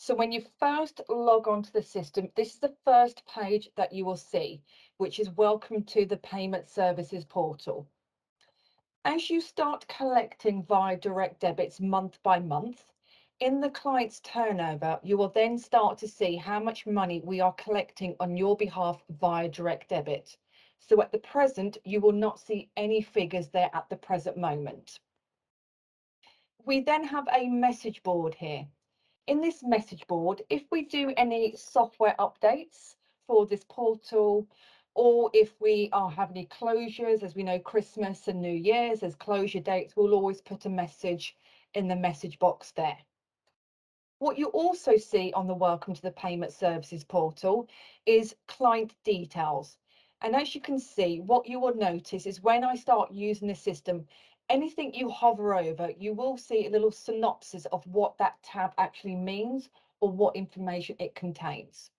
So when you first log onto the system, this is the first page that you will see, which is Welcome to the Payment Services portal. As you start collecting via direct debits month by month, in the client's turnover, you will then start to see how much money we are collecting on your behalf via direct debit. So at the present, you will not see any figures there at the present moment. We then have a message board here. In this message board, if we do any software updates for this portal, or if we have any closures, as we know, Christmas and New Year's as closure dates, we'll always put a message in the message box there. What you also see on the Welcome to the Payment Services portal is client details. And as you can see, what you will notice is when I start using the system, anything you hover over, you will see a little synopsis of what that tab actually means or what information it contains.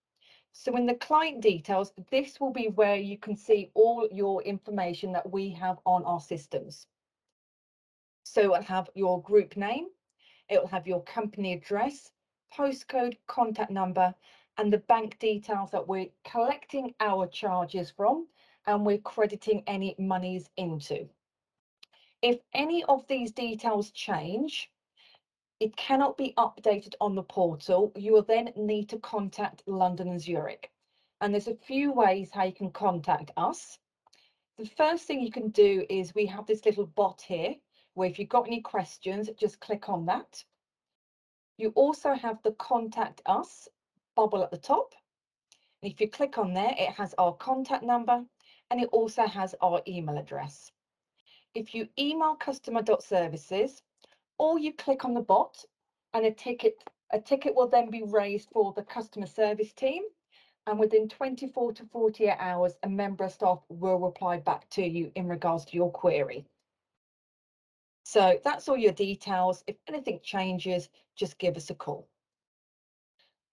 So in the client details, this will be where you can see all your information that we have on our systems. So it'll have your group name, it will have your company address, postcode, contact number, and the bank details that we're collecting our charges from and we're crediting any monies into. If any of these details change, it cannot be updated on the portal. You will then need to contact London and Zurich. And there's a few ways how you can contact us. The first thing you can do is we have this little bot here, where if you've got any questions, just click on that. You also have the Contact Us bubble at the top. If you click on there, it has our contact number and it also has our email address. If you email customer.services or you click on the bot and a ticket will then be raised for the customer service team, and within 24 to 48 hours, a member of staff will reply back to you in regards to your query. So that's all your details. If anything changes, just give us a call.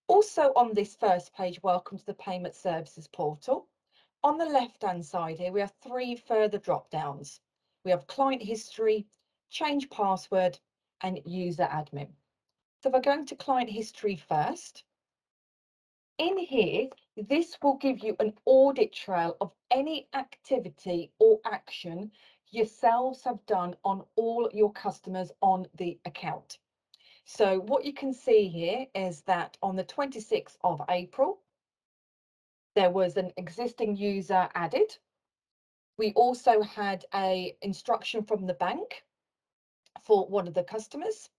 Also on this first page, Welcome to the Payment Services portal. On the left-hand side here, we have three further drop-downs. We have client history, change password, and user admin. So if I go into client history first, in here, this will give you an audit trail of any activity or action yourselves have done on all your customers on the account. So what you can see here is that on the 26th of April, there was an existing user added. We also had an instruction from the bank for one of the customers.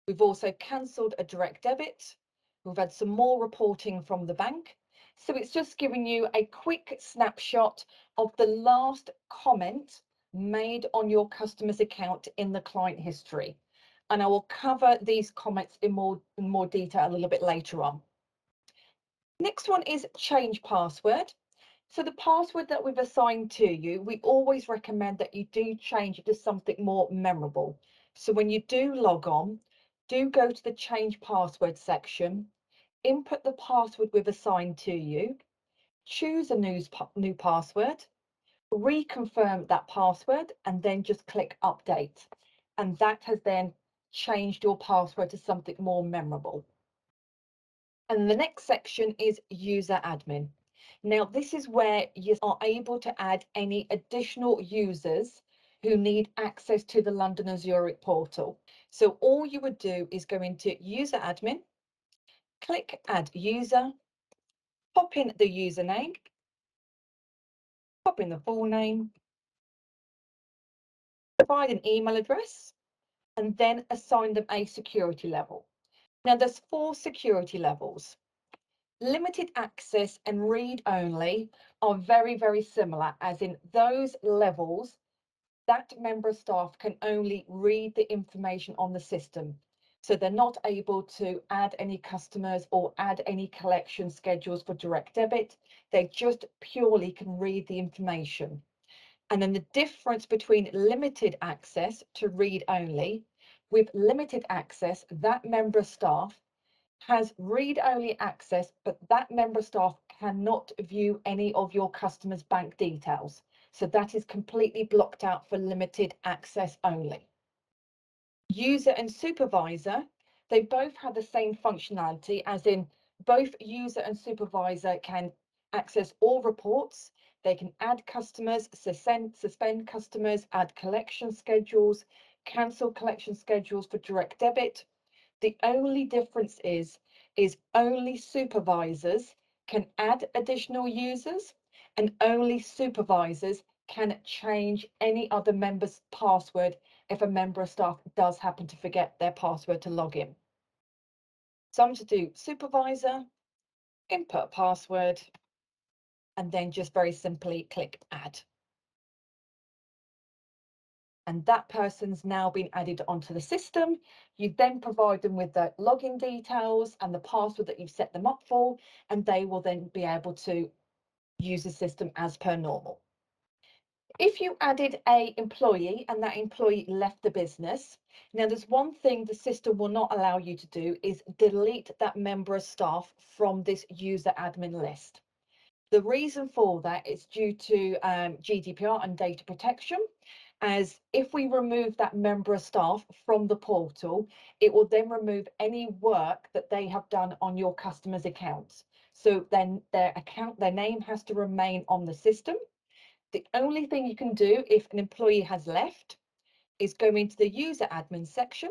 We've also cancelled a direct debit. We've had some more reporting from the bank. So it's just giving you a quick snapshot of the last comment made on your customer's account in the client history. And I will cover these comments in more detail a little bit later on. Next one is change password. So the password that we've assigned to you, we always recommend that you do change it to something more memorable. So when you do log on, do go to the change password section, input the password we've assigned to you, choose a new password, reconfirm that password, and then just click update. And that has then changed your password to something more memorable. And the next section is user admin. Now, this is where you are able to add any additional users who need access to the London and Zurich portal. So all you would do is go into user admin, click add user, pop in the username, pop in the full name, provide an email address, and then assign them a security level. Now there's 4 security levels. Limited access and read only are very, very similar, as in those levels, that member of staff can only read the information on the system. So they're not able to add any customers or add any collection schedules for direct debit. They just purely can read the information. And then the difference between limited access to read only, with limited access, that member of staff has read-only access, but that member of staff cannot view any of your customers' bank details. So that is completely blocked out for limited access only. User and supervisor, They both have the same functionality, as in both user and supervisor can access all reports. They can add customers, suspend customers, add collection schedules, cancel collection schedules for direct debit. The only difference is only supervisors can add additional users, and only supervisors can change any other member's password if a member of staff does happen to forget their password to log in. So I'm going to do supervisor, input password, and then just very simply click add. And that person's now been added onto the system. You then provide them with the login details and the password that you've set them up for, and they will then be able to use the system as per normal. If you added an employee and that employee left the business, now there's one thing the system will not allow you to do is delete that member of staff from this user admin list. The reason for that is due to GDPR and data protection, as if we remove that member of staff from the portal, it will then remove any work that they have done on your customers' accounts. So then their name has to remain on the system. The only thing you can do if an employee has left is go into the user admin section,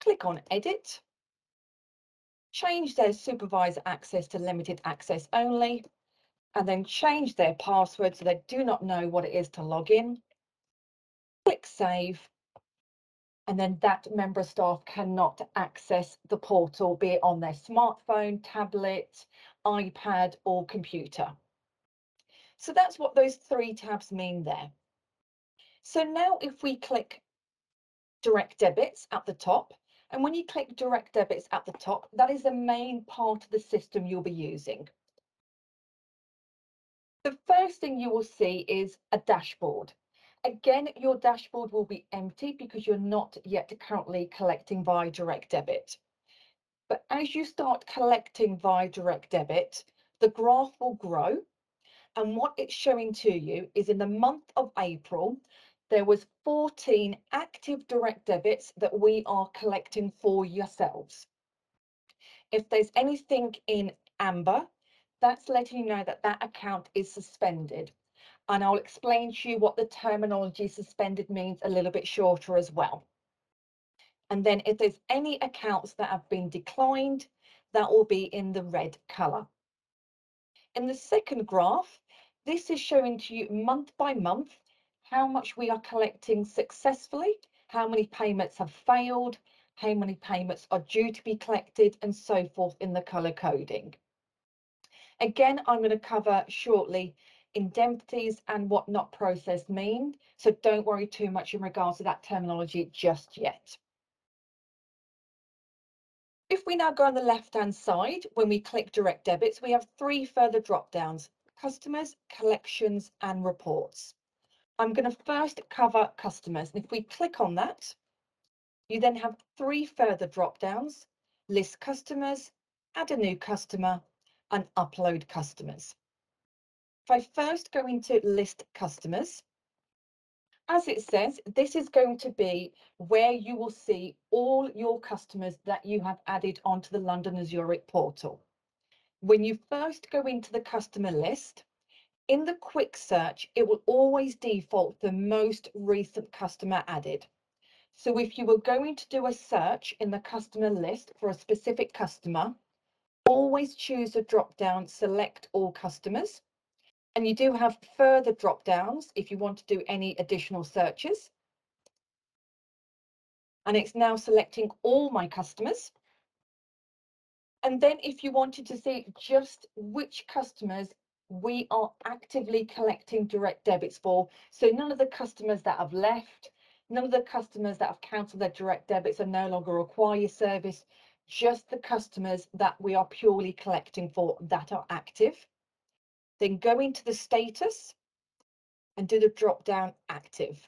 click on edit, change their supervisor access to limited access only, and then change their password so they do not know what it is to log in. Click save, and then that member of staff cannot access the portal, be it on their smartphone, tablet, iPad, or computer. So that's what those three tabs mean there. So now if we click direct debits at the top, and when you click direct debits at the top, that is the main part of the system you'll be using. The first thing you will see is a dashboard. Again, your dashboard will be empty because you're not yet currently collecting via direct debit. But as you start collecting via direct debit, the graph will grow. And what it's showing to you is in the month of April, there was 14 active direct debits that we are collecting for yourselves. If there's anything in amber, that's letting you know that that account is suspended. And I'll explain to you what the terminology suspended means a little bit shorter as well. And then if there's any accounts that have been declined, that will be in the red colour. In the second graph, this is showing to you month by month how much we are collecting successfully, how many payments have failed, how many payments are due to be collected, and so forth in the colour coding. Again, I'm going to cover shortly indemnities and what not processed mean, so don't worry too much in regards to that terminology just yet. If we now go on the left-hand side, when we click direct debits, we have three further drop-downs: customers, collections, and reports. I'm going to first cover customers, and if we click on that, you then have three further drop-downs: list customers, add a new customer, and upload customers. If I first go into list customers, as it says, this is going to be where you will see all your customers that you have added onto the London and Zurich portal. When you first go into the customer list, in the quick search, it will always default the most recent customer added. So if you were going to do a search in the customer list for a specific customer, always choose a drop-down, select all customers. And you do have further drop downs if you want to do any additional searches. And it's now selecting all my customers. And then if you wanted to see just which customers we are actively collecting direct debits for, so none of the customers that have left, none of the customers that have cancelled their direct debits and no longer require your service, just the customers that we are purely collecting for that are active. Then go into the status and do the drop down active.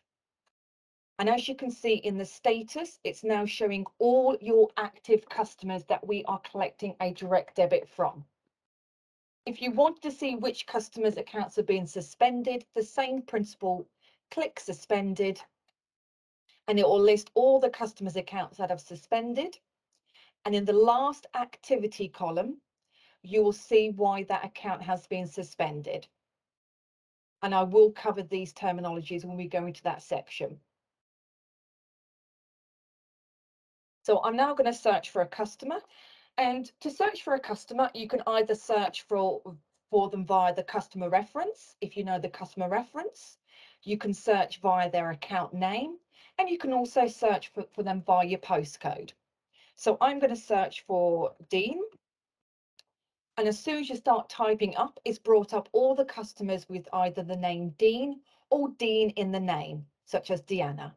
And as you can see in the status, it's now showing all your active customers that we are collecting a direct debit from. If you want to see which customers' accounts are being suspended, the same principle, click suspended, and it will list all the customers' accounts that have suspended. And in the last activity column, you will see why that account has been suspended. And I will cover these terminologies when we go into that section. So I'm now going to search for a customer. And to search for a customer, you can either search for them via the customer reference, if you know the customer reference. You can search via their account name, and you can also search for them via your postcode. So I'm going to search for Dean. And as soon as you start typing up, it's brought up all the customers with either the name Dean or Dean in the name, such as Deanna.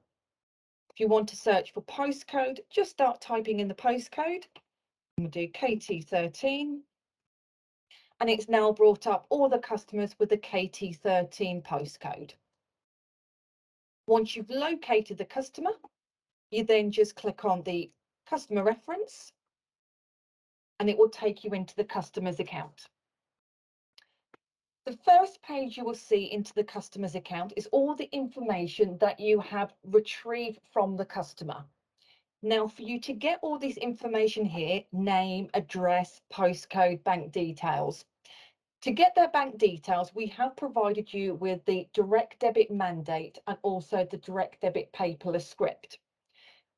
If you want to search for postcode, just start typing in the postcode. I'm going to do KT13. And it's now brought up all the customers with the KT13 postcode. Once you've located the customer, you then just click on the customer reference and it will take you into the customer's account. The first page you will see into the customer's account is all the information that you have retrieved from the customer. Now, for you to get all this information here, name, address, postcode, bank details. To get their bank details, we have provided you with the direct debit mandate and also the direct debit paperless script.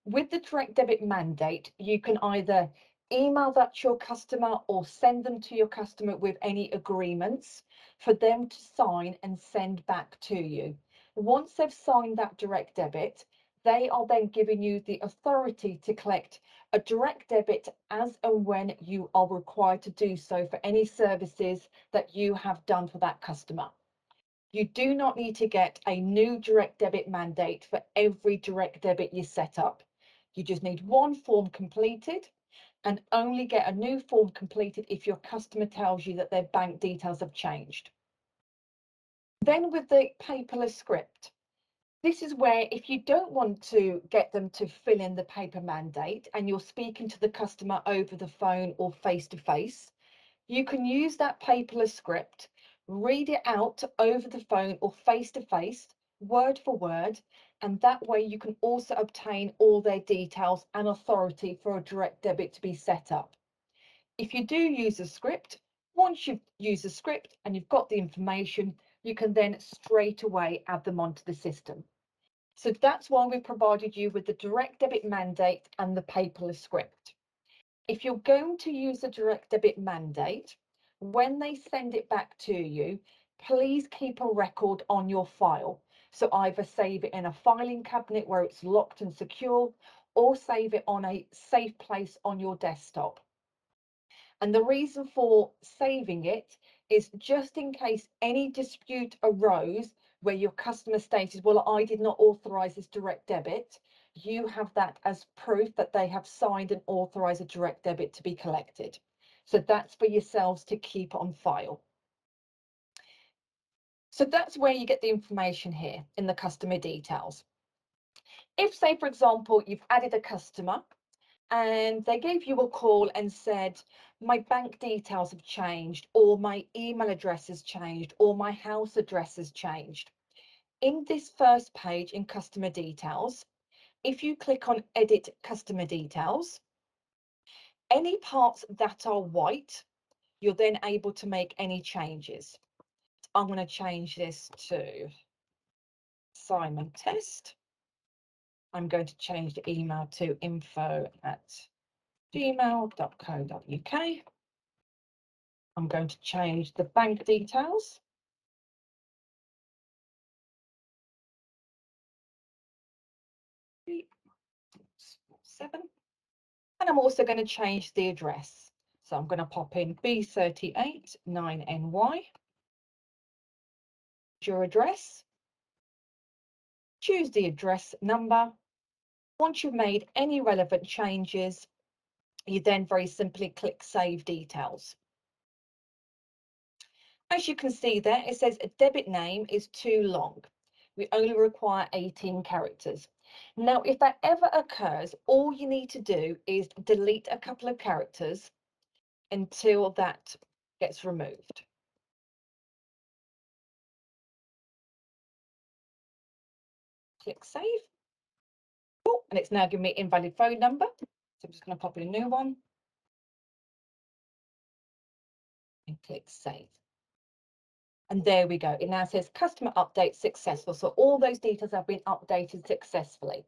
With the direct debit mandate, you can either email that to your customer or send them to your customer with any agreements for them to sign and send back to you. Once they've signed that direct debit, they are then giving you the authority to collect a direct debit as and when you are required to do so for any services that you have done for that customer. You do not need to get a new direct debit mandate for every direct debit you set up. You just need one form completed and only get a new form completed if your customer tells you that their bank details have changed. Then with the paperless script, this is where if you don't want to get them to fill in the paper mandate and you're speaking to the customer over the phone or face to face, you can use that paperless script, read it out over the phone or face to face, word for word, and that way you can also obtain all their details and authority for a direct debit to be set up. If you do use a script, once you've used a script and you've got the information, you can then straight away add them onto the system. So that's why we provided you with the direct debit mandate and the paperless script. If you're going to use a direct debit mandate, when they send it back to you, please keep a record on your file. So either save it in a filing cabinet where it's locked and secure, or save it on a safe place on your desktop. And the reason for saving it is just in case any dispute arose where your customer stated, well, I did not authorize this direct debit, you have that as proof that they have signed and authorized a direct debit to be collected. So that's for yourselves to keep on file. So that's where you get the information here in the customer details. If, say, for example, you've added a customer and they gave you a call and said, my bank details have changed, or my email address has changed, or my house address has changed. In this first page in customer details, if you click on edit customer details, any parts that are white, you're then able to make any changes. I'm going to change this to Simon Test. I'm going to change the email to info@gmail.co.uk. I'm going to change the bank details. Seven. And I'm also going to change the address. So I'm going to pop in B38 9NY. Your address. Choose the address number. Once you've made any relevant changes, you then very simply click Save Details. As you can see there, it says a debit name is too long. We only require 18 characters. Now, if that ever occurs, all you need to do is delete a couple of characters until that gets removed. Click Save. Oh, and it's now giving me invalid phone number. So I'm just going to pop in a new one and click save. And there we go. It now says customer update successful. So all those details have been updated successfully.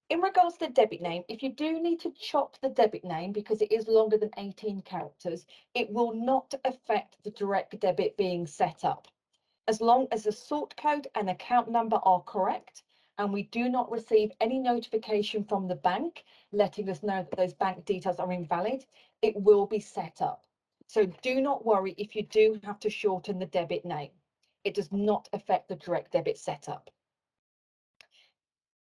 In regards to the debit name, if you do need to chop the debit name because it is longer than 18 characters, it will not affect the direct debit being set up. As long as the sort code and account number are correct, and we do not receive any notification from the bank letting us know that those bank details are invalid, it will be set up. So do not worry if you do have to shorten the debit name. It does not affect the direct debit setup.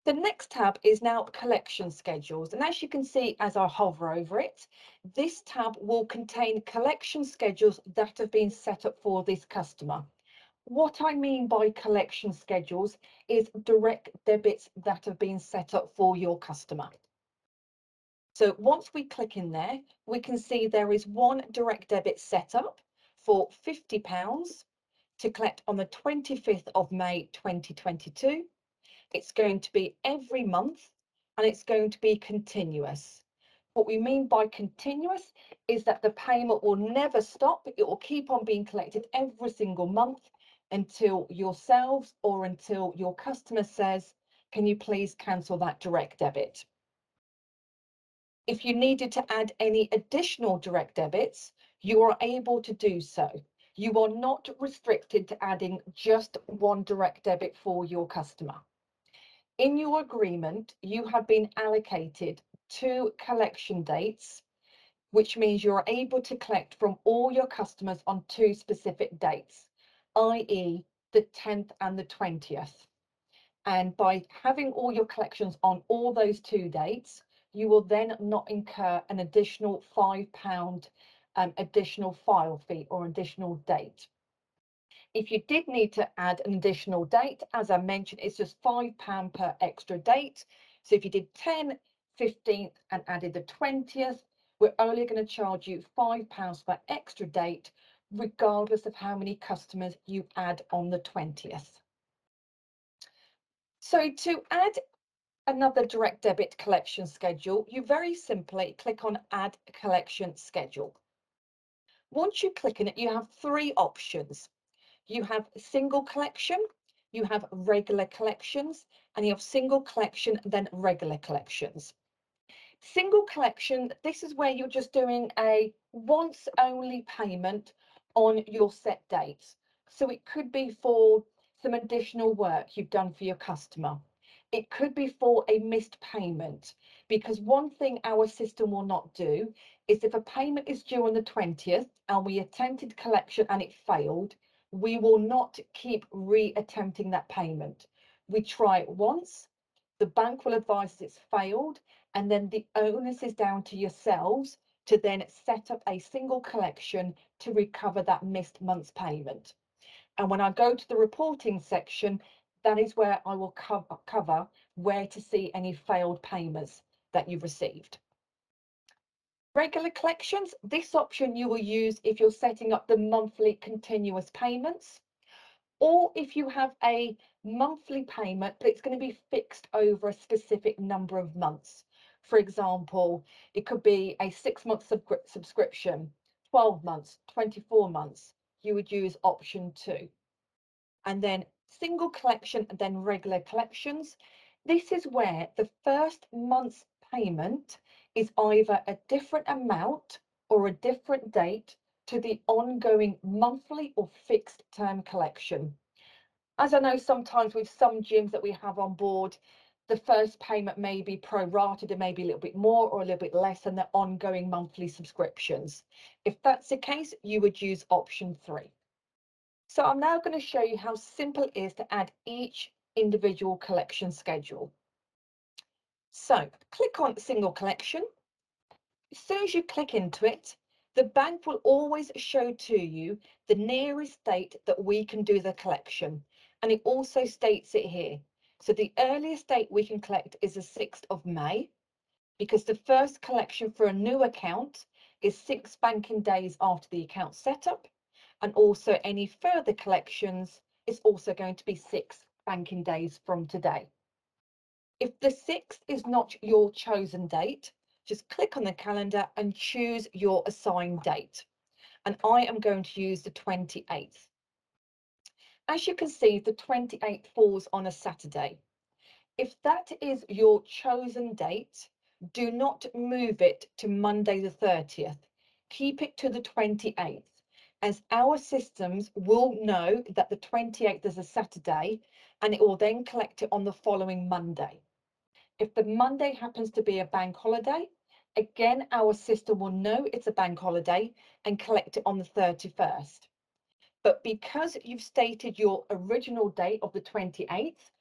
The next tab is now collection schedules. And as you can see, as I hover over it, this tab will contain collection schedules that have been set up for this customer. What I mean by collection schedules is direct debits that have been set up for your customer. So once we click in there, we can see there is one direct debit set up for £50 to collect on the 25th of May 2022. It's going to be every month and it's going to be continuous. What we mean by continuous is that the payment will never stop. It will keep on being collected every single month until yourselves or until your customer says, can you please cancel that direct debit? If you needed to add any additional direct debits, you are able to do so. You are not restricted to adding just one direct debit for your customer. In your agreement, you have been allocated 2 collection dates, which means you're able to collect from all your customers on 2 specific dates, i.e. the 10th and the 20th. And by having all your collections on all those 2 dates, you will then not incur an additional £5 additional file fee or additional date. If you did need to add an additional date, as I mentioned, it's just £5 per extra date. So if you did 10, 15th and added the 20th, we're only going to charge you £5 per extra date, regardless of how many customers you add on the 20th. So to add another direct debit collection schedule, you very simply click on Add Collection Schedule. Once you click on it, you have 3 options. You have single collection, you have regular collections, and you have single collection, then regular collections. Single collection, this is where you're just doing a once only payment on your set dates. So it could be for some additional work you've done for your customer. It could be for a missed payment, because one thing our system will not do is if a payment is due on the 20th and we attempted collection and it failed, we will not keep re-attempting that payment. We try it once, the bank will advise it's failed, and then the onus is down to yourselves to then set up a single collection to recover that missed month's payment. And when I go to the reporting section, that is where I will cover where to see any failed payments that you've received. Regular collections, this option you will use if you're setting up the monthly continuous payments, or if you have a monthly payment, but it's going to be fixed over a specific number of months. For example, it could be a 6-month subscription, 12 months, 24 months. You would use option 2. And then single collection and then regular collections. This is where the first month's payment is either a different amount or a different date to the ongoing monthly or fixed term collection. As I know, sometimes with some gyms that we have on board, the first payment may be prorated, it may be a little bit more or a little bit less than the ongoing monthly subscriptions. If that's the case, you would use option 3. So I'm now going to show you how simple it is to add each individual collection schedule. So click on single collection. As soon as you click into it, the bank will always show to you the nearest date that we can do the collection. And it also states it here. So the earliest date we can collect is the 6th of May, because the first collection for a new account is 6 banking days after the account setup. And also any further collections is also going to be 6 banking days from today. If the 6th is not your chosen date, just click on the calendar and choose your assigned date. And I am going to use the 28th. As you can see, the 28th falls on a Saturday. If that is your chosen date, do not move it to Monday the 30th. Keep it to the 28th, as our systems will know that the 28th is a Saturday, and it will then collect it on the following Monday. If the Monday happens to be a bank holiday, again, our system will know it's a bank holiday and collect it on the 31st. But because you've stated your original date of the 28th,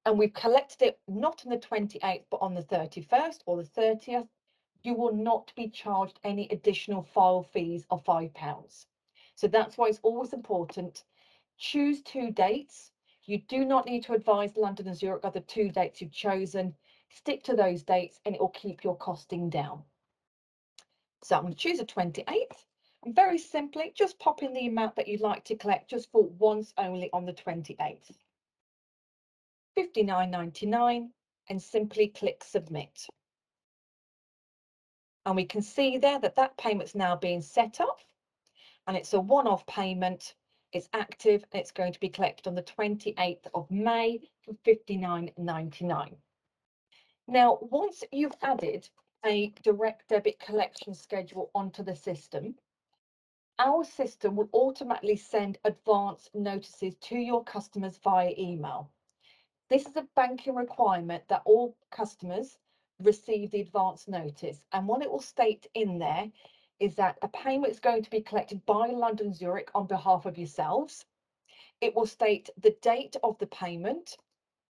and we've collected it not on the 28th, but on the 31st or the 30th, you will not be charged any additional file fees of £5. So that's why it's always important. Choose two dates. You do not need to advise London and Zurich of the two dates you've chosen. Stick to those dates and it will keep your costing down. So I'm going to choose the 28th. And very simply, just pop in the amount that you'd like to collect just for once only on the 28th. £59.99, and simply click submit. And we can see there that that payment's now being set up, and it's a one-off payment. It's active and it's going to be collected on the 28th of May for £59.99. Now, once you've added a direct debit collection schedule onto the system, our system will automatically send advance notices to your customers via email. This is a banking requirement that all customers receive the advance notice. And what it will state in there is that a payment is going to be collected by London Zurich on behalf of yourselves. It will state the date of the payment,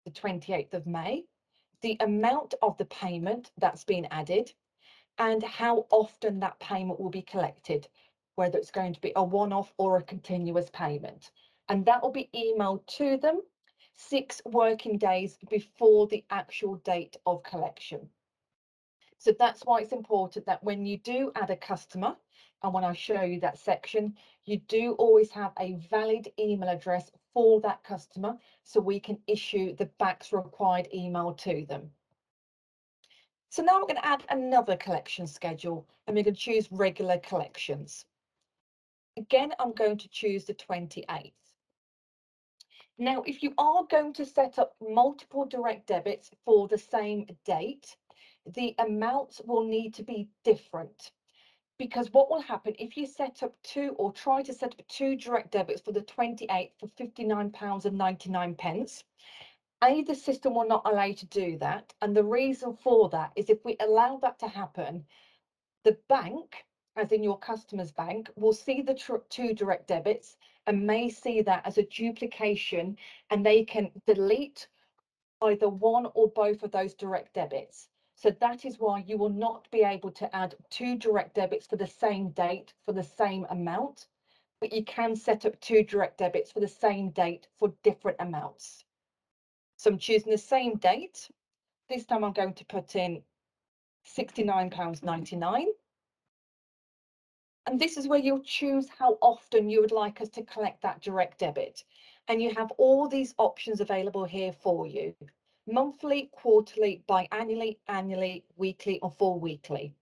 the 28th of May, the amount of the payment that's been added, and how often that payment will be collected, whether it's going to be a one-off or a continuous payment. And that will be emailed to them 6 working days before the actual date of collection. So that's why it's important that when you do add a customer, and when I show you that section, you do always have a valid email address for that customer so we can issue the BACS required email to them. So now we're going to add another collection schedule, and we're going to choose regular collections. Again, I'm going to choose the 28th. Now, if you are going to set up multiple direct debits for the same date, the amounts will need to be different. Because what will happen if you set up two or try to set up two direct debits for the 28th for £59.99, the system will not allow you to do that. And the reason for that is if we allow that to happen, the bank, as in your customer's bank, will see the two direct debits and may see that as a duplication, and they can delete either one or both of those direct debits. So that is why you will not be able to add two direct debits for the same date for the same amount, but you can set up two direct debits for the same date for different amounts. So I'm choosing the same date. This time I'm going to put in £69.99. And this is where you'll choose how often you would like us to collect that direct debit. And you have all these options available here for you: monthly, quarterly, biannually, annually, weekly, or full weekly.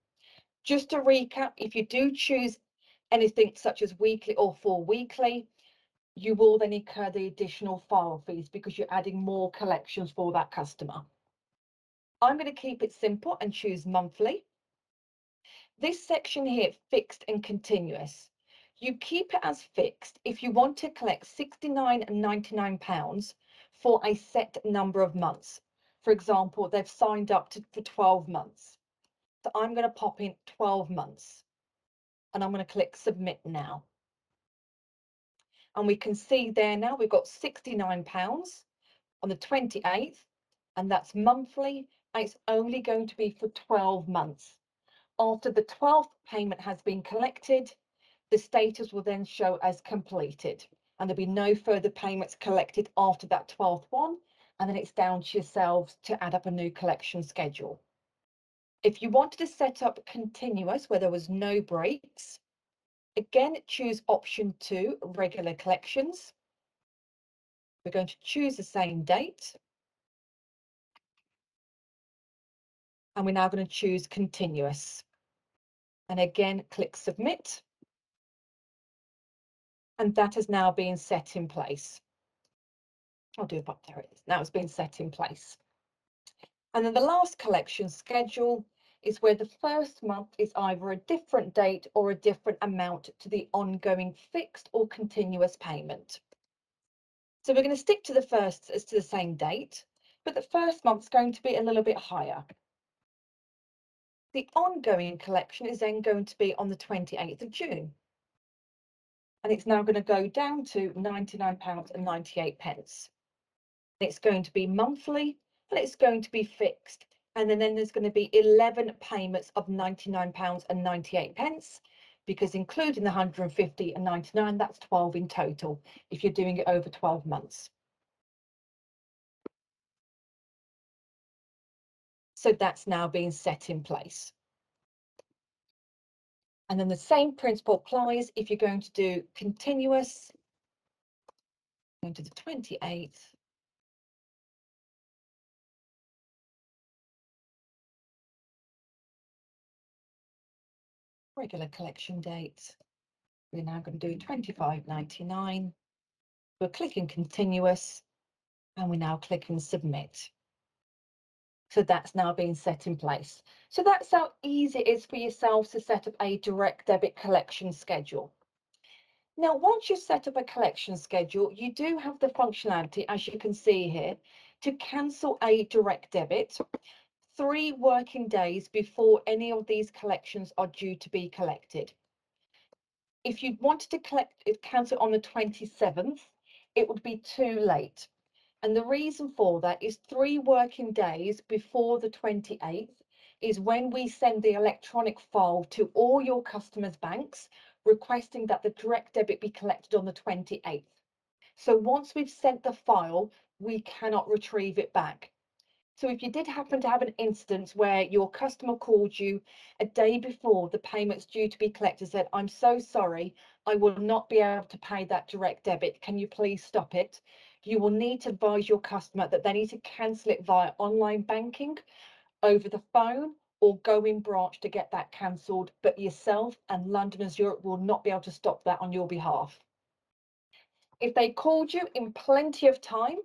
Just to recap, if you do choose anything such as weekly or full weekly, you will then incur the additional file fees because you're adding more collections for that customer. I'm going to keep it simple and choose monthly. This section here, fixed and continuous. You keep it as fixed if you want to collect £69.99 for a set number of months. For example, they've signed up for 12 months. So I'm going to pop in 12 months and I'm going to click submit now. And we can see there now we've got £69 on the 28th, and that's monthly, and it's only going to be for 12 months. After the 12th payment has been collected, the status will then show as completed, and there'll be no further payments collected after that 12th one, and then it's down to yourselves to add up a new collection schedule. If you wanted to set up continuous where there was no breaks, again, choose option 2, regular collections. We're going to choose the same date. And we're now going to choose continuous. And again, click submit. And that has now been set in place. I'll do it up there. It is. Now it's been set in place. And then the last collection schedule is where the first month is either a different date or a different amount to the ongoing fixed or continuous payment. So we're going to stick to the first as to the same date, but the first month's going to be a little bit higher. The ongoing collection is then going to be on the 28th of June. And it's now going to go down to £99.98. It's going to be monthly, and it's going to be fixed. And then there's going to be 11 payments of £99.98, because including the 150 and 99, that's 12 in total if you're doing it over 12 months. So that's now being set in place. And then the same principle applies if you're going to do continuous, going to the 28th. Regular collection date. We're now going to do £25.99. We're clicking continuous, and we're now clicking submit. So that's now being set in place. So that's how easy it is for yourselves to set up a direct debit collection schedule. Now, once you've set up a collection schedule, you do have the functionality, as you can see here, to cancel a direct debit 3 working days before any of these collections are due to be collected. If you wanted to cancel on the 27th, it would be too late. And the reason for that is 3 working days before the 28th is when we send the electronic file to all your customers' banks requesting that the direct debit be collected on the 28th. So once we've sent the file, we cannot retrieve it back. So if you did happen to have an instance where your customer called you a day before the payment's due to be collected, said, I'm so sorry, I will not be able to pay that direct debit. Can you please stop it? You will need to advise your customer that they need to cancel it via online banking, over the phone, or go in branch to get that cancelled. But yourself and Londoners Europe will not be able to stop that on your behalf. If they called you in plenty of time,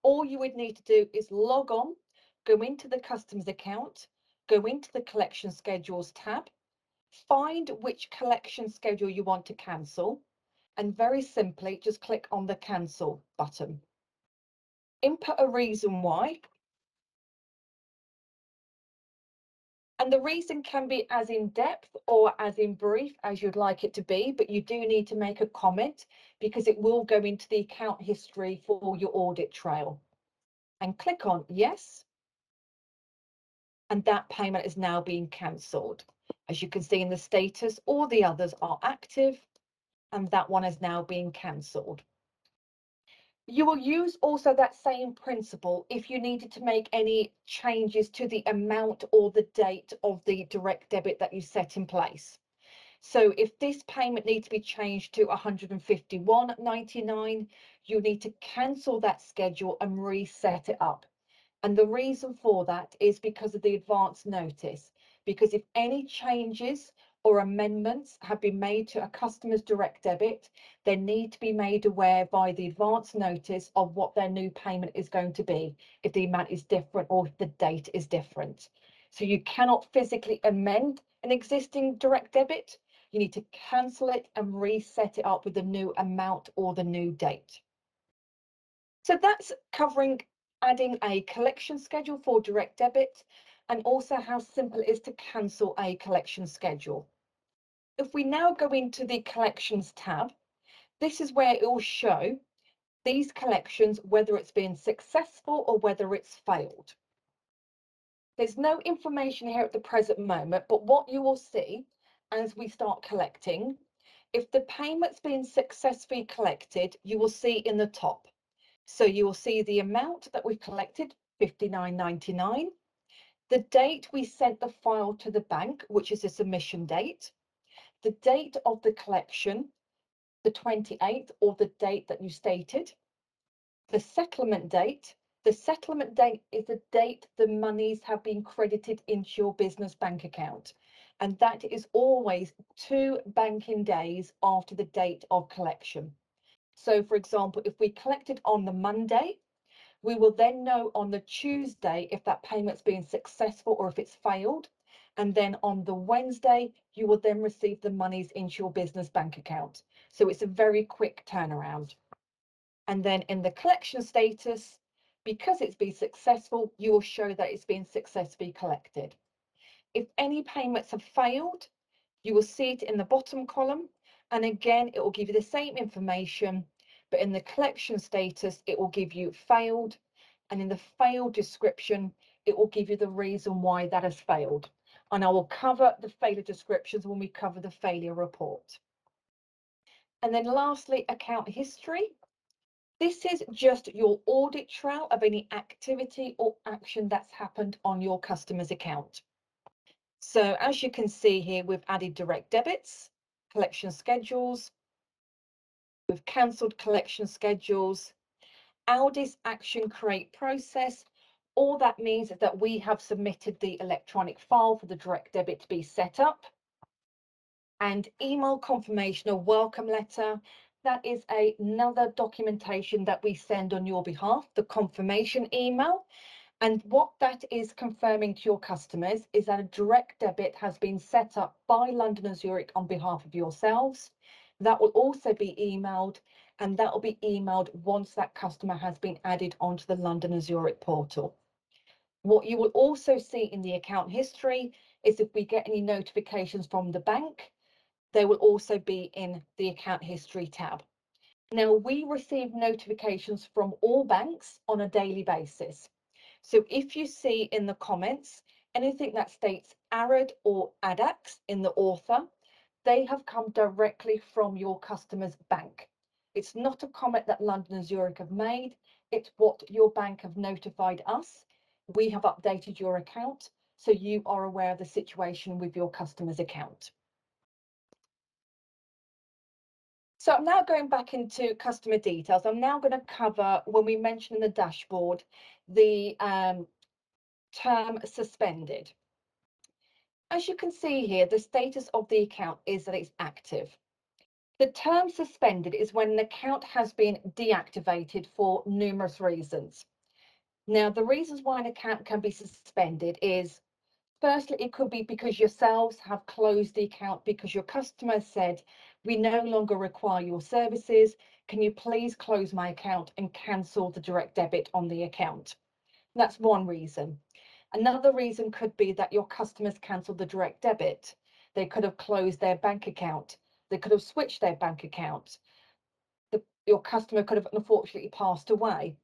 all you would need to do is log on, go into the customs account, go into the collection schedules tab, find which collection schedule you want to cancel, and very simply just click on the cancel button. Input a reason why. And the reason can be as in depth or as in brief as you'd like it to be, but you do need to make a comment because it will go into the account history for your audit trail. And click on yes. And that payment is now being cancelled. As you can see in the status, all the others are active, and that one is now being cancelled. You will use also that same principle if you needed to make any changes to the amount or the date of the direct debit that you set in place. So if this payment needs to be changed to £151.99, you need to cancel that schedule and reset it up. And the reason for that is because of the advance notice, because if any changes or amendments have been made to a customer's direct debit, they need to be made aware by the advance notice of what their new payment is going to be, if the amount is different or if the date is different. So you cannot physically amend an existing direct debit. You need to cancel it and reset it up with the new amount or the new date. So that's covering adding a collection schedule for direct debit and also how simple it is to cancel a collection schedule. If we now go into the collections tab, this is where it will show these collections, whether it's been successful or whether it's failed. There's no information here at the present moment, but what you will see as we start collecting, if the payment's been successfully collected, you will see in the top. So you will see the amount that we've collected, £59.99, the date we sent the file to the bank, which is the submission date, the date of the collection, the 28th, or the date that you stated, the settlement date, The settlement date is the date the monies have been credited into your business bank account. And that is always 2 banking days after the date of collection. So for example, if we collected on the Monday, we will then know on the Tuesday if that payment's been successful or if it's failed. And then on the Wednesday, you will then receive the monies into your business bank account. So it's a very quick turnaround. And then in the collection status, because it's been successful, you will show that it's been successfully collected. If any payments have failed, you will see it in the bottom column. And again, it will give you the same information, but in the collection status, it will give you failed. And in the failed description, it will give you the reason why that has failed. And I will cover the failure descriptions when we cover the failure report. And then lastly, account history. This is just your audit trail of any activity or action that's happened on your customer's account. So as you can see here, we've added direct debits, collection schedules, we've cancelled collection schedules, Audi's action create process. All that means is that we have submitted the electronic file for the direct debit to be set up. And email confirmation or welcome letter, that is another documentation that we send on your behalf, the confirmation email. And what that is confirming to your customers is that a direct debit has been set up by London and Zurich on behalf of yourselves. That will also be emailed, and that will be emailed once that customer has been added onto the London and Zurich portal. What you will also see in the account history is if we get any notifications from the bank, they will also be in the account history tab. Now, we receive notifications from all banks on a daily basis. So if you see in the comments anything that states ARAD or ADAX in the author, they have come directly from your customer's bank. It's not a comment that London and Zurich have made, it's what your bank have notified us. We have updated your account, so you are aware of the situation with your customer's account. So I'm now going back into customer details. I'm now going to cover, when we mentioned in the dashboard, the term suspended. As you can see here, the status of the account is that it's active. The term suspended is when an account has been deactivated for numerous reasons. Now, the reasons why an account can be suspended is, firstly, it could be because yourselves have closed the account because your customer said, we no longer require your services. Can you please close my account and cancel the direct debit on the account? That's one reason. Another reason could be that your customers cancelled the direct debit. They could have closed their bank account. They could have switched their bank account. Your customer could have unfortunately passed away.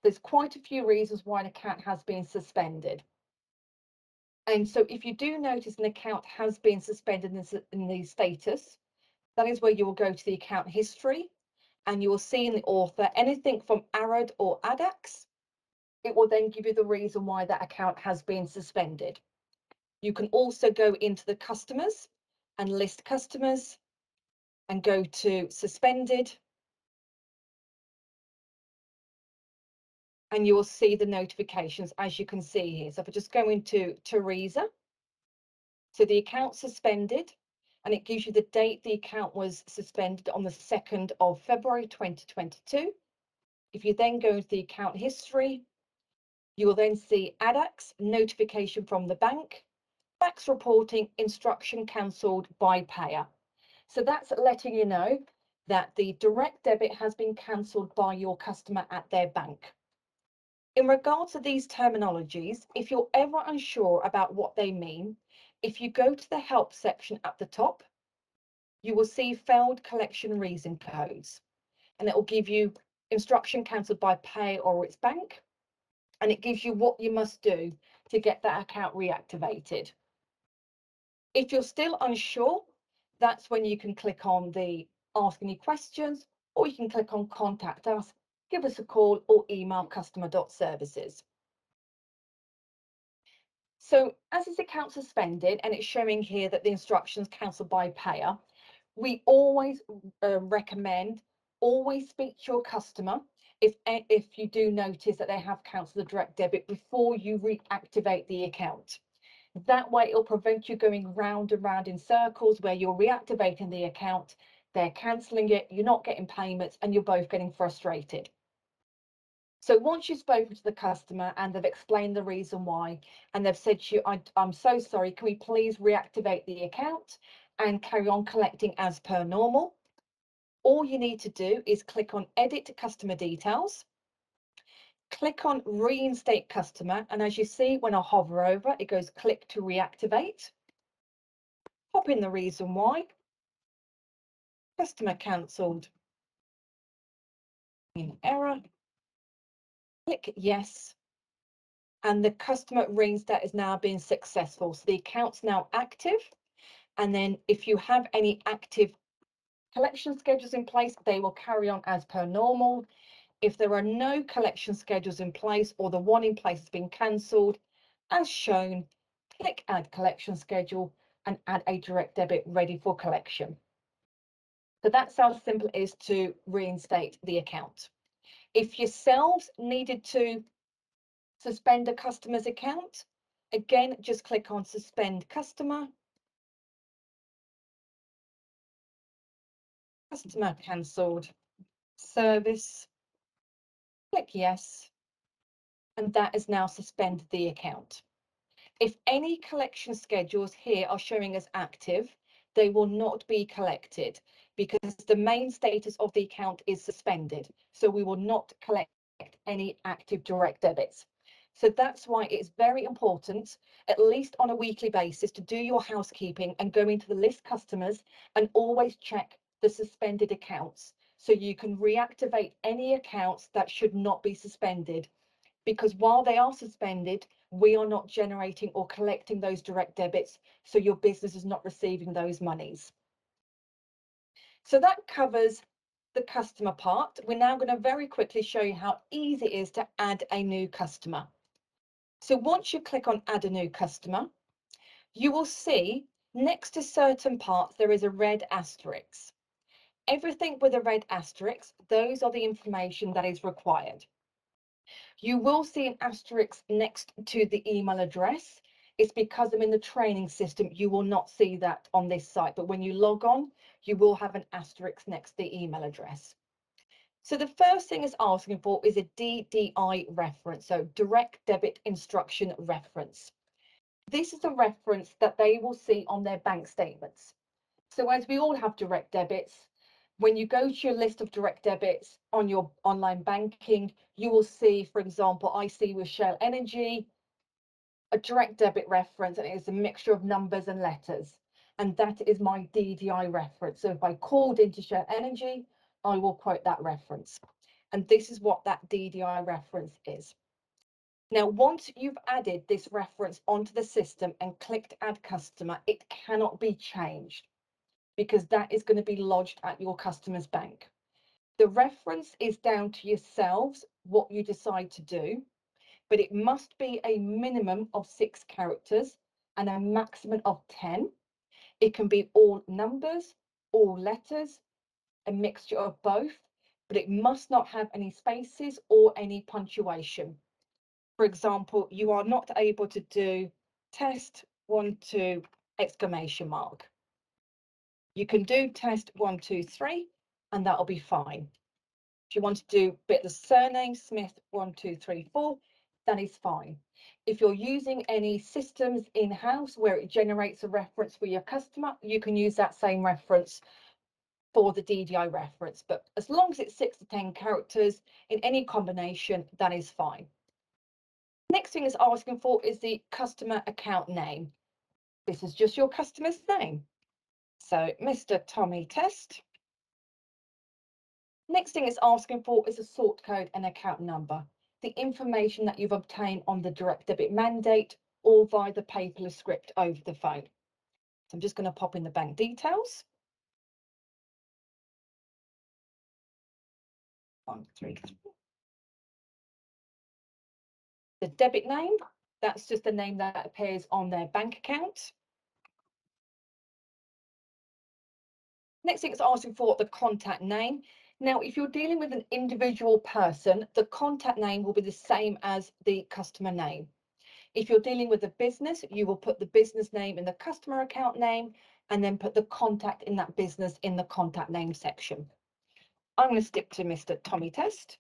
There's quite a few reasons why an account has been suspended. And so if you do notice an account has been suspended in the status, that is where you will go to the account history and you will see in the author anything from ARAD or ADAX. It will then give you the reason why that account has been suspended. You can also go into the customers and list customers and go to suspended. And you will see the notifications as you can see here. So if I just go into Teresa, so the account suspended, and it gives you the date the account was suspended on the 2nd of February 2022. If you then go into the account history, you will then see ADAX, notification from the bank, fax reporting, instruction cancelled by payer. So that's letting you know that the direct debit has been cancelled by your customer at their bank. In regards to these terminologies, if you're ever unsure about what they mean, if you go to the help section at the top, you will see failed collection reason codes, and it will give you instruction cancelled by pay or its bank, and it gives you what you must do to get that account reactivated. If you're still unsure, that's when you can click on the ask any questions, or you can click on contact us, give us a call or email customer.services. So as this account suspended and it's showing here that the instructions cancelled by payer, we always recommend always speak to your customer if you do notice that they have cancelled the direct debit before you reactivate the account. That way it'll prevent you going round and round in circles where you're reactivating the account, they're cancelling it, you're not getting payments, and you're both getting frustrated. So once you've spoken to the customer and they've explained the reason why, and they've said to you, I'm so sorry, can we please reactivate the account and carry on collecting as per normal? All you need to do is click on Edit Customer Details, click on Reinstate Customer, and as you see, when I hover over, it goes click to reactivate. Pop in the reason why. Customer cancelled in error. Click yes. And the customer reinstate is now being successful. So the account's now active. And then if you have any active collection schedules in place, they will carry on as per normal. If there are no collection schedules in place or the one in place has been cancelled, as shown, click Add Collection Schedule and add a direct debit ready for collection. So that's how simple it is to reinstate the account. If yourselves needed to suspend a customer's account, again, just click on Suspend Customer. Customer cancelled. Service. Click yes. And that has now suspended the account. If any collection schedules here are showing as active, they will not be collected because the main status of the account is suspended. So we will not collect any active direct debits. So that's why it's very important, at least on a weekly basis, to do your housekeeping and go into the list customers and always check the suspended accounts so you can reactivate any accounts that should not be suspended. Because while they are suspended, we are not generating or collecting those direct debits, so your business is not receiving those monies. So that covers the customer part. We're now going to very quickly show you how easy it is to add a new customer. So once you click on Add a New Customer, you will see next to certain parts there is a red asterisk. Everything with a red asterisk, those are the information that is required. You will see an asterisk next to the email address. It's because I'm in the training system, you will not see that on this site, but when you log on, you will have an asterisk next to the email address. So the first thing it's asking for is a DDI reference, so direct debit instruction reference. This is a reference that they will see on their bank statements. So as we all have direct debits, when you go to your list of direct debits on your online banking, you will see, for example, I see with Shell Energy, a direct debit reference, and it is a mixture of numbers and letters. And that is my DDI reference. So if I called into Shell Energy, I will quote that reference. And this is what that DDI reference is. Now, once you've added this reference onto the system and clicked Add Customer, it cannot be changed, because that is going to be lodged at your customer's bank. The reference is down to yourselves, what you decide to do, but it must be a minimum of 6 characters and a maximum of 10. It can be all numbers, all letters, a mixture of both, but it must not have any spaces or any punctuation. For example, you are not able to do test 1, 2, exclamation mark. You can do test 1, 2, 3, and that'll be fine. If you want to do a bit of the surname, Smith 1, 2, 3, 4, that is fine. If you're using any systems in-house where it generates a reference for your customer, you can use that same reference for the DDI reference. But as long as it's 6 to 10 characters in any combination, that is fine. Next thing it's asking for is the customer account name. This is just your customer's name. So Mr. Tommy Test. Next thing it's asking for is a sort code and account number, the information that you've obtained on the direct debit mandate or via the paperless script over the phone. So I'm just going to pop in the bank details. 1, 3, 3. The debit name, that's just the name that appears on their bank account. Next thing it's asking for the contact name. Now, if you're dealing with an individual person, the contact name will be the same as the customer name. If you're dealing with a business, you will put the business name in the customer account name and then put the contact in that business in the contact name section. I'm going to stick to Mr. Tommy Test.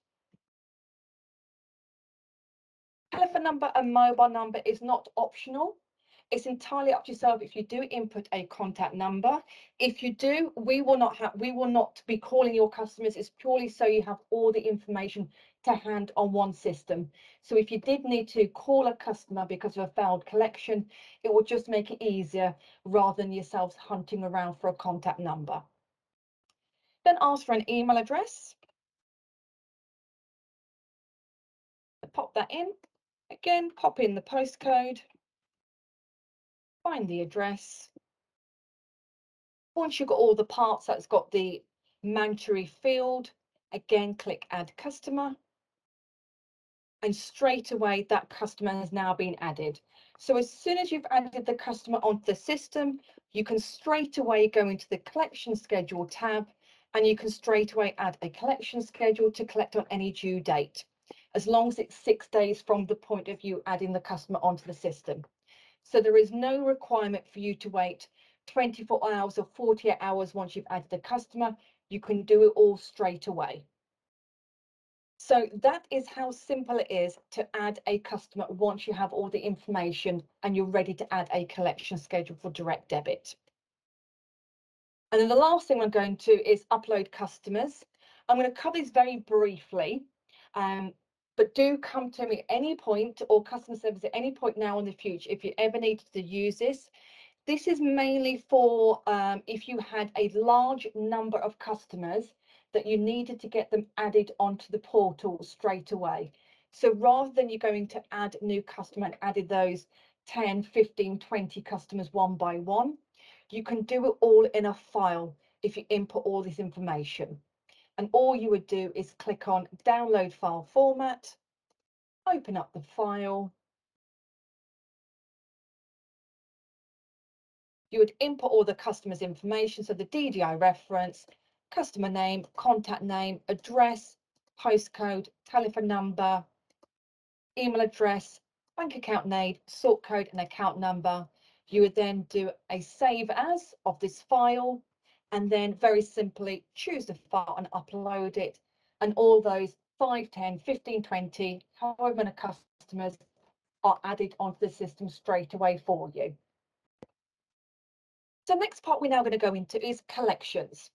Telephone number and mobile number is not optional. It's entirely up to yourself if you do input a contact number. If you do, we will not be calling your customers. It's purely so you have all the information to hand on one system. So if you did need to call a customer because of a failed collection, it will just make it easier rather than yourselves hunting around for a contact number. Then ask for an email address. Pop that in. Again, pop in the postcode. Find the address. Once you've got all the parts, that's got the mandatory field, again, click Add Customer. And straight away, that customer has now been added. So as soon as you've added the customer onto the system, you can straight away go into the Collection Schedule tab, and you can straight away add a collection schedule to collect on any due date, as long as it's 6 days from the point of you adding the customer onto the system. So there is no requirement for you to wait 24 hours or 48 hours once you've added a customer. You can do it all straight away. So that is how simple it is to add a customer once you have all the information and you're ready to add a collection schedule for direct debit. And then the last thing I'm going to is upload customers. I'm going to cover this very briefly. But do come to me at any point, or customer service at any point now in the future if you ever needed to use this. This is mainly for if you had a large number of customers that you needed to get them added onto the portal straight away. So rather than you going to add new customer and added those 10, 15, 20 customers one by one, you can do it all in a file if you input all this information. And all you would do is click on Download File Format, open up the file. You would input all the customer's information, so the DDI reference, customer name, contact name, address, postcode, telephone number, email address, bank account name, sort code and account number. You would then do a save as of this file, and then very simply choose the file and upload it. And all those 5, 10, 15, 20, however many customers are added onto the system straight away for you. So the next part we're now going to go into is collections.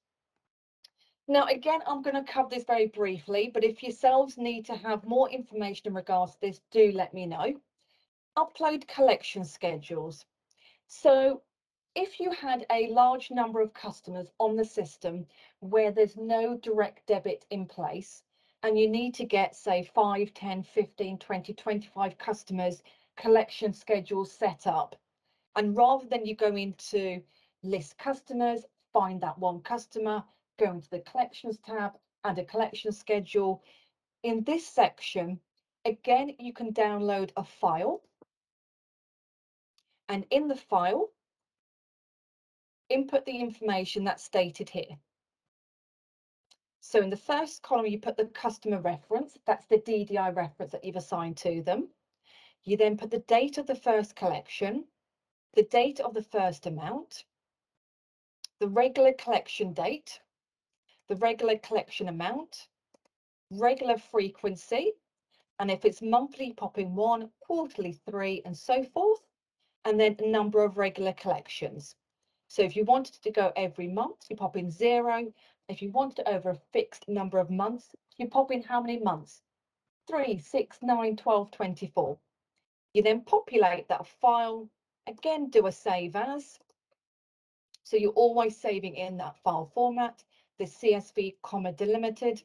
Now, again, I'm going to cover this very briefly, but if yourselves need to have more information in regards to this, do let me know. Upload collection schedules. So if you had a large number of customers on the system where there's no direct debit in place, and you need to get, say, 5, 10, 15, 20, 25 customers collection schedules set up, and rather than you go into list customers, find that one customer, go into the collections tab, add a collection schedule. In this section, again, you can download a file. And in the file, input the information that's stated here. So in the first column, you put the customer reference. That's the DDI reference that you've assigned to them. You then put the date of the first collection, the date of the first amount, the regular collection date, the regular collection amount, regular frequency, and if it's monthly, pop in 1, quarterly 3, and so forth, and then a number of regular collections. So if you wanted to go every month, you pop in 0. If you wanted it over a fixed number of months, you pop in how many months? 3, 6, 9, 12, 24. You then populate that file, again, do a save as. So you're always saving in that file format, the CSV, delimited.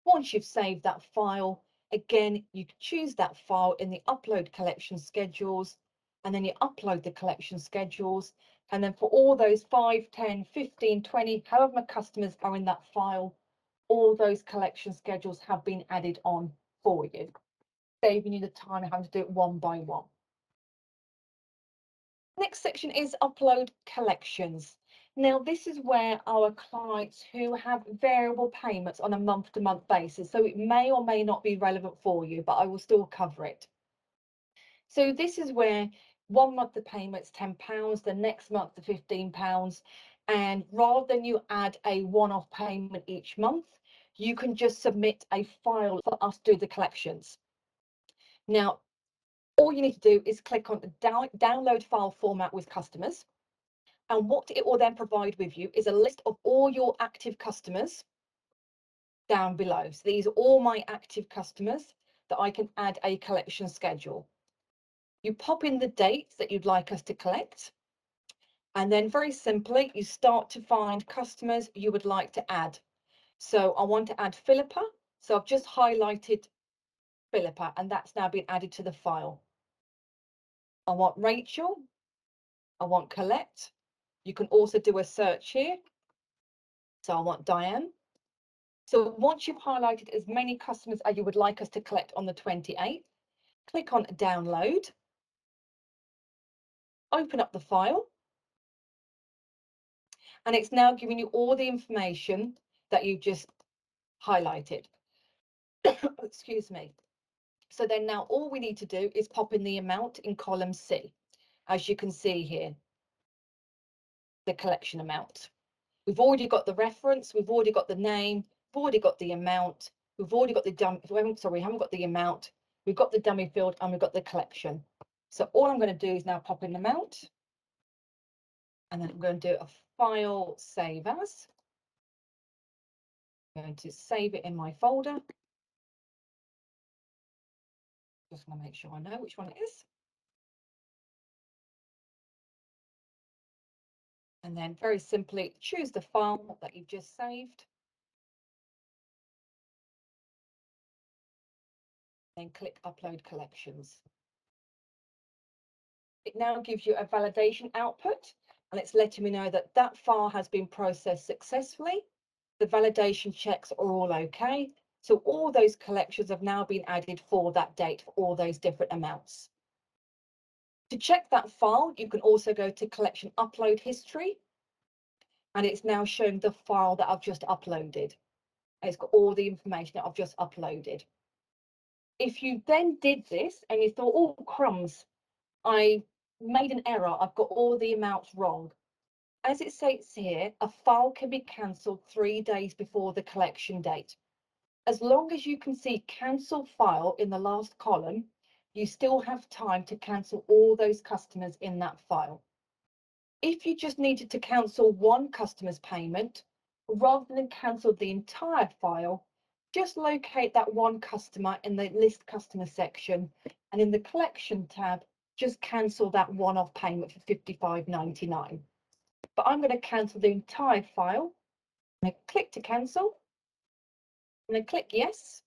Once you've saved that file, again, you choose that file in the upload collection schedules, and then you upload the collection schedules. And then for all those 5, 10, 15, 20, however many customers are in that file, all those collection schedules have been added on for you, saving you the time of having to do it one by one. Next section is upload collections. Now, this is where our clients who have variable payments on a month-to-month basis, so it may or may not be relevant for you, but I will still cover it. So this is where 1 month the payment's £10, the next month the £15, and rather than you add a one-off payment each month, you can just submit a file for us to do the collections. Now, all you need to do is click on the download file format with customers. And what it will then provide with you is a list of all your active customers down below. So these are all my active customers that I can add a collection schedule. You pop in the dates that you'd like us to collect. And then very simply, you start to find customers you would like to add. So I want to add Philippa. So I've just highlighted Philippa and that's now been added to the file. I want Rachel. I want Colette. You can also do a search here. So I want Diane. So once you've highlighted as many customers as you would like us to collect on the 28th, click on download, open up the file, and it's now giving you all the information that you just highlighted. Excuse me. So then now all we need to do is pop in the amount in column C, as you can see here, the collection amount. We've already got the reference, we've already got the name, we've already got the amount, we've already got the we haven't got the amount, we've got the dummy field and we've got the collection. So all I'm going to do is now pop in the amount, and then I'm going to do a file save as. I'm going to save it in my folder. Just want to make sure I know which one it is. And then very simply choose the file that you've just saved. Then click Upload Collections. It now gives you a validation output, and it's letting me know that that file has been processed successfully. The validation checks are all okay. So all those collections have now been added for that date for all those different amounts. To check that file, you can also go to Collection Upload History, and it's now showing the file that I've just uploaded. It's got all the information that I've just uploaded. If you then did this and you thought, oh, crumbs, I made an error, I've got all the amounts wrong. As it states here, a file can be cancelled 3 days before the collection date. As long as you can see cancel file in the last column, you still have time to cancel all those customers in that file. If you just needed to cancel one customer's payment, rather than cancel the entire file, just locate that one customer in the list customer section, and in the collection tab, just cancel that one-off payment for £55.99. But I'm going to cancel the entire file. I'm going to click to cancel. I'm going to click yes.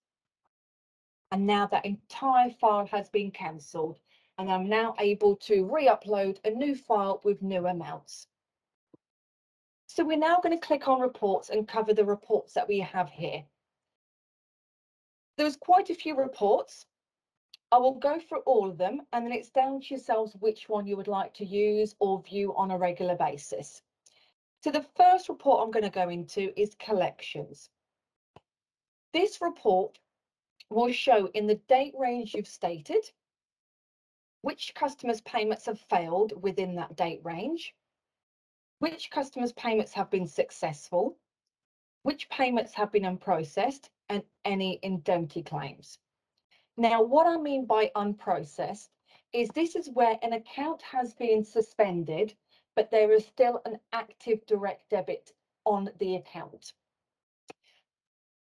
And now that entire file has been cancelled, and I'm now able to re-upload a new file with new amounts. So we're now going to click on reports and cover the reports that we have here. There's quite a few reports. I will go through all of them, and then it's down to yourselves which one you would like to use or view on a regular basis. So the first report I'm going to go into is collections. This report will show in the date range you've stated which customers' payments have failed within that date range, which customers' payments have been successful, which payments have been unprocessed, and any indemnity claims. Now, what I mean by unprocessed is this is where an account has been suspended, but there is still an active direct debit on the account.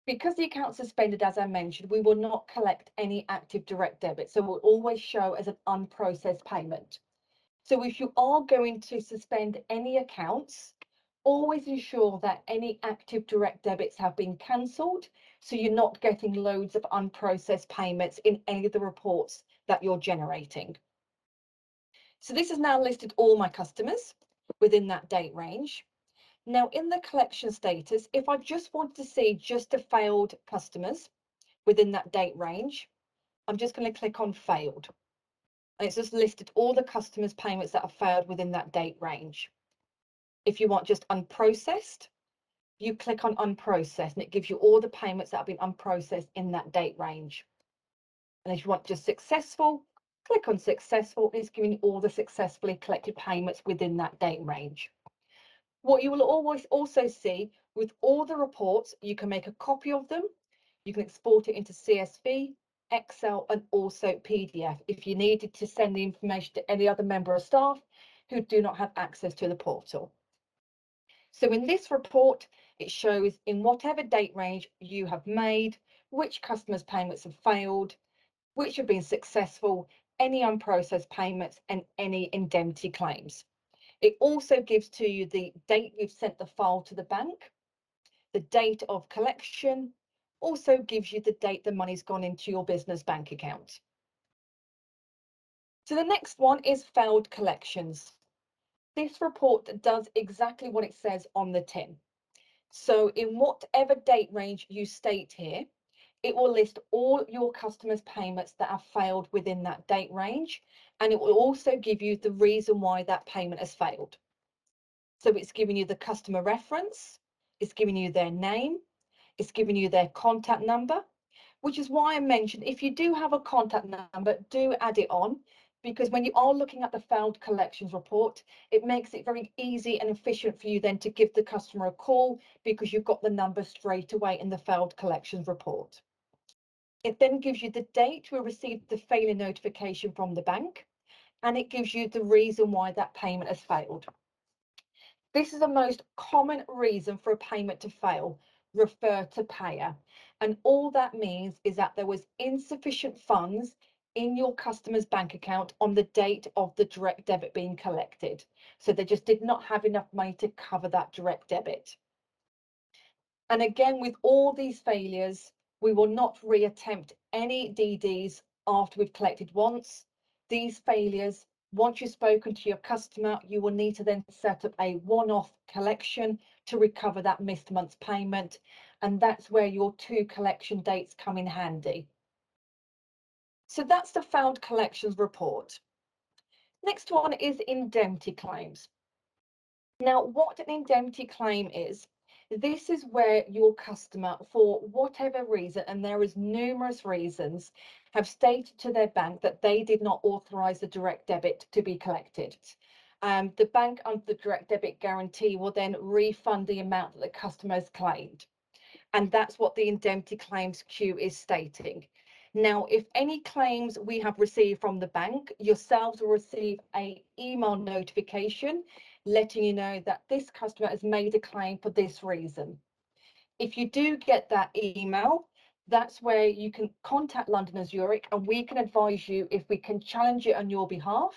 Because the account's suspended, as I mentioned, we will not collect any active direct debit, so it will always show as an unprocessed payment. So if you are going to suspend any accounts, always ensure that any active direct debits have been cancelled, so you're not getting loads of unprocessed payments in any of the reports that you're generating. So this has now listed all my customers within that date range. Now in the collection status, if I just want to see just the failed customers within that date range, I'm just going to click on failed. And it's just listed all the customers' payments that have failed within that date range. If you want just unprocessed, you click on unprocessed and it gives you all the payments that have been unprocessed in that date range. And if you want just successful, click on successful and it's giving you all the successfully collected payments within that date range. What you will always also see with all the reports, you can make a copy of them. You can export it into CSV, Excel, and also PDF if you needed to send the information to any other member of staff who do not have access to the portal. So in this report, it shows in whatever date range you have made, which customers' payments have failed, which have been successful, any unprocessed payments, and any indemnity claims. It also gives to you the date you've sent the file to the bank, the date of collection, also gives you the date the money's gone into your business bank account. So the next one is failed collections. This report does exactly what it says on the tin. So in whatever date range you state here, it will list all your customers' payments that have failed within that date range, and it will also give you the reason why that payment has failed. So it's giving you the customer reference, it's giving you their name, it's giving you their contact number, which is why I mentioned if you do have a contact number, do add it on, because when you are looking at the failed collections report, it makes it very easy and efficient for you then to give the customer a call because you've got the number straight away in the failed collections report. It then gives you the date we received the failure notification from the bank, and it gives you the reason why that payment has failed. This is the most common reason for a payment to fail, refer to payer. And all that means is that there was insufficient funds in your customer's bank account on the date of the direct debit being collected. So they just did not have enough money to cover that direct debit. And again, with all these failures, we will not reattempt any DDs after we've collected once. These failures, once you've spoken to your customer, you will need to then set up a one-off collection to recover that missed month's payment. And that's where your 2 collection dates come in handy. So that's the failed collections report. Next one is indemnity claims. Now, what an indemnity claim is, this is where your customer, for whatever reason, and there is numerous reasons, have stated to their bank that they did not authorize the direct debit to be collected. The bank under the direct debit guarantee will then refund the amount that the customer has claimed. And that's what the indemnity claims queue is stating. Now, if any claims we have received from the bank, yourselves will receive an email notification letting you know that this customer has made a claim for this reason. If you do get that email, that's where you can contact London Zurich and we can advise you if we can challenge it on your behalf.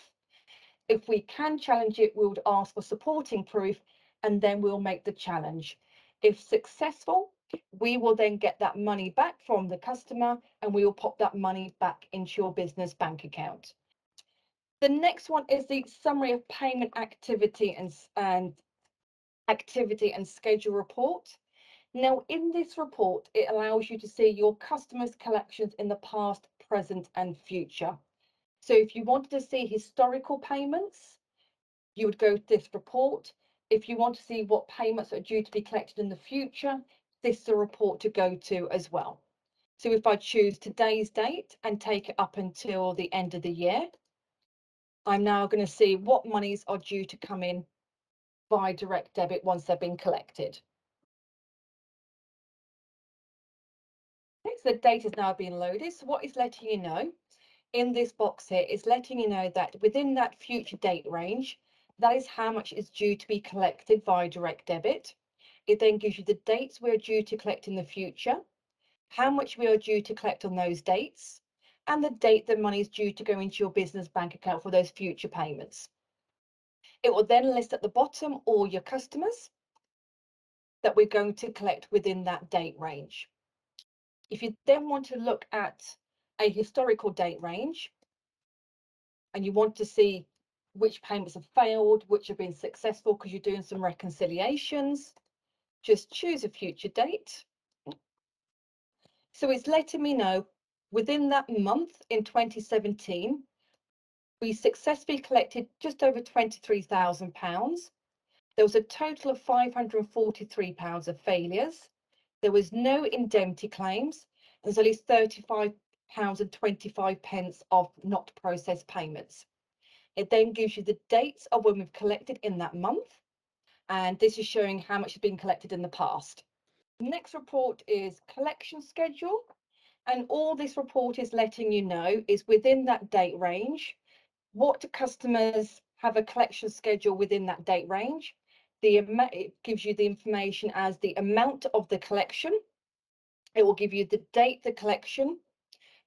If we can challenge it, we would ask for supporting proof and then we'll make the challenge. If successful, we will then get that money back from the customer and we will pop that money back into your business bank account. The next one is the summary of payment activity and schedule report. Now, in this report, it allows you to see your customers' collections in the past, present, and future. So if you wanted to see historical payments, you would go to this report. If you want to see what payments are due to be collected in the future, this is a report to go to as well. So if I choose today's date and take it up until the end of the year, I'm now going to see what monies are due to come in by direct debit once they've been collected. Okay, so the data is now being loaded. So what is letting you know in this box here is letting you know that within that future date range, that is how much is due to be collected via direct debit. It then gives you the dates we're due to collect in the future, how much we are due to collect on those dates, and the date the money is due to go into your business bank account for those future payments. It will then list at the bottom all your customers that we're going to collect within that date range. If you then want to look at a historical date range and you want to see which payments have failed, which have been successful because you're doing some reconciliations, just choose a future date. So it's letting me know within that month in 2017, we successfully collected just over £23,000. There was a total of £543 of failures. There was no indemnity claims. There's only £35.25 of not processed payments. It then gives you the dates of when we've collected in that month. And this is showing how much has been collected in the past. Next report is collection schedule. And all this report is letting you know is within that date range, what customers have a collection schedule within that date range. It gives you the information as the amount of the collection. It will give you the date the collection.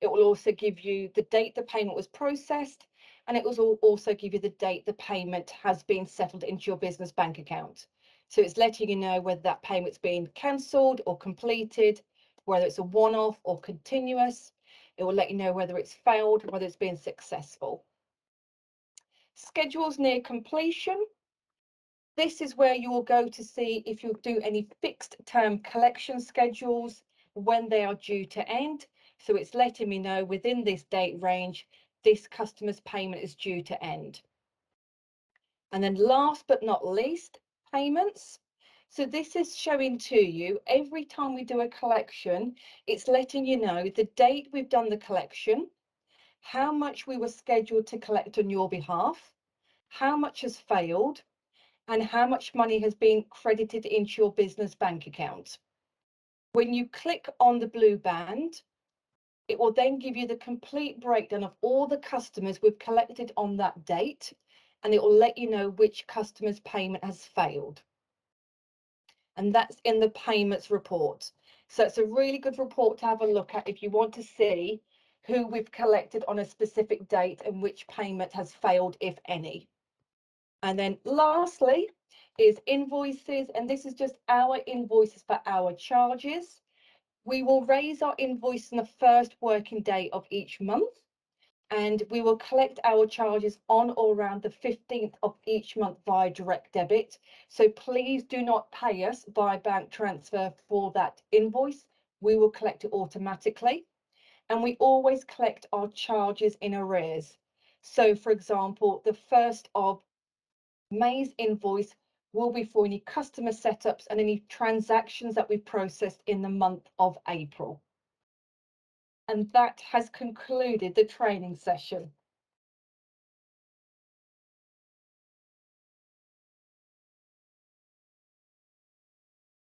It will also give you the date the payment was processed, and it will also give you the date the payment has been settled into your business bank account. So it's letting you know whether that payment's been cancelled or completed, whether it's a one-off or continuous. It will let you know whether it's failed, whether it's been successful. Schedules near completion. This is where you will go to see if you do any fixed term collection schedules, when they are due to end. So it's letting me know within this date range, this customer's payment is due to end. And then last but not least, payments. So this is showing to you every time we do a collection, it's letting you know the date we've done the collection, how much we were scheduled to collect on your behalf, how much has failed, and how much money has been credited into your business bank account. When you click on the blue band, it will then give you the complete breakdown of all the customers we've collected on that date, and it will let you know which customer's payment has failed. And that's in the payments report. So it's a really good report to have a look at if you want to see who we've collected on a specific date and which payment has failed, if any. And then lastly is invoices, and this is just our invoices for our charges. We will raise our invoice on the first working day of each month, and we will collect our charges on or around the 15th of each month via direct debit. So please do not pay us by bank transfer for that invoice. We will collect it automatically. And we always collect our charges in arrears. So for example, the 1st of May's invoice will be for any customer setups and any transactions that we've processed in the month of April. And that has concluded the training session.